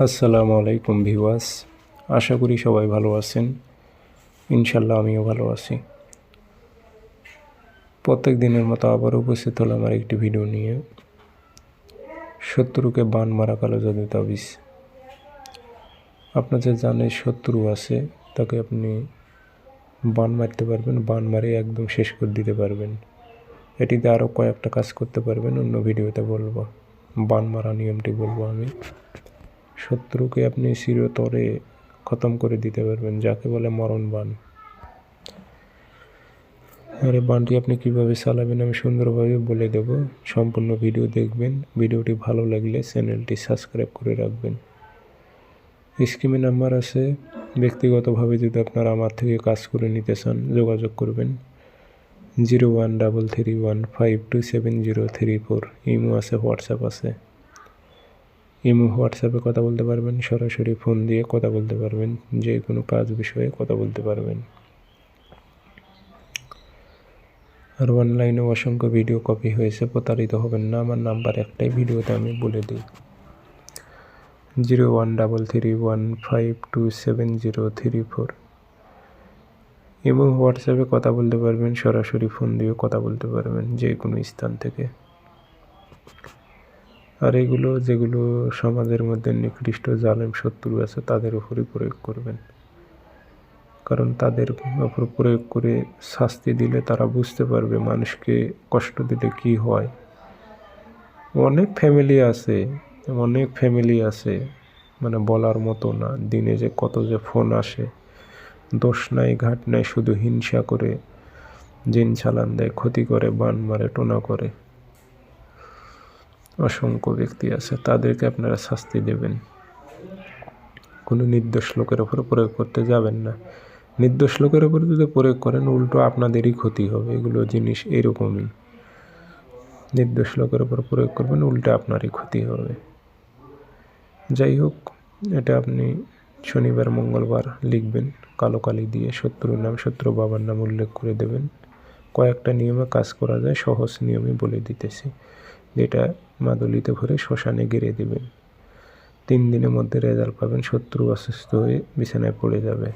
আসসালামু আলাইকুম ভিউয়ার্স, আশা করি সবাই ভালো আছেন। ইনশাল্লাহ আমিও ভালো আছি। প্রত্যেক দিনের মতো আবার উপস্থিত হলাম আমার একটি ভিডিও নিয়ে। শত্রুকে বান মারা কালো জাদু তাবিজ। আপনার যে জানে শত্রু আছে তাকে আপনি বান মারতে পারবেন, বান মারে একদম শেষ করে দিতে পারবেন। এটিতে আরও কয়েকটা কাজ করতে পারবেন, অন্য ভিডিওতে বলবো। বান মারা নিয়মটি বলবো আমি। শত্রুকে আপনি চিরতরে খতম করে দিতে পারবেন, যাকে বলে মরণ বান। আর এই বানটি আপনি কীভাবে চালাবেন আমি সুন্দরভাবে বলে দেব। সম্পূর্ণ ভিডিও দেখবেন। ভিডিওটি ভালো লাগলে চ্যানেলটি সাবস্ক্রাইব করে রাখবেন। স্ক্রিনে নাম্বার আছে, ব্যক্তিগতভাবে যদি আপনারা আমার থেকে কাজ করে নিতে চান যোগাযোগ করবেন 0133152703 ইমো আছে, হোয়াটসঅ্যাপ আছে। ইমো হোয়াটসঅ্যাপে কথা বলতে পারবেন, সরাসরি ফোন দিয়ে কথা বলতে পারবেন, যে কোনো কাজ বিষয়ে কথা বলতে পারবেন। আর অনলাইনে অসংখ্য ভিডিও কপি হয়েছে, প্রতারিত হবেন না। আমার নাম্বার একটাই, ভিডিওতে আমি বলে দিই 0133152703। এবং হোয়াটসঅ্যাপে কথা বলতে পারবেন, সরাসরি ফোন দিয়ে কথা বলতে পারবেন যে কোনো স্থান থেকে। আর এগুলো যেগুলো সমাজের মধ্যে নিকৃষ্ট জালেম শত্রু আছে তাদের উপরই প্রয়োগ করবেন, কারণ তাদের উপর প্রয়োগ করে শাস্তি দিলে তারা বুঝতে পারবে মানুষকে কষ্ট দিলে কি হয়। অনেক ফ্যামিলি আছে মানে বলার মতো না। দিনে যে কত যে ফোন আসে, দোষ নাই ঘাট নাই, শুধু হিংসা করে জিন চালান দেয়, ক্ষতি করে, বান মারে, টোনা করে। অসংখ্য ব্যক্তি আছে, তাদেরকে আপনারা শাস্তি দেবেন। কোনো নির্দোষ লোকের ওপর প্রয়োগ করতে যাবেন না। নির্দোষ লোকের ওপর যদি প্রয়োগ করেন উল্টো আপনাদেরই ক্ষতি হবে। এগুলো জিনিস এরকমই, নির্দোষ লোকের ওপর প্রয়োগ করবেন উল্টো আপনারই ক্ষতি হবে। যাই হোক, এটা আপনি শনিবার মঙ্গলবার লিখবেন কালো কালি দিয়ে, শত্রুর নাম, শত্রু বাবার নাম উল্লেখ করে দেবেন। কয়েকটা নিয়মে কাজ করা যায়, সহজ নিয়মে বলে দিতেছি। যেটা মাদুলিতে ভরে শ্মশানে গেড়ে দেবেন। 3 দিনের মধ্যে রেজাল্ট পাবেন, শত্রু অসুস্থ হয়ে বিছানায় পড়ে যাবে।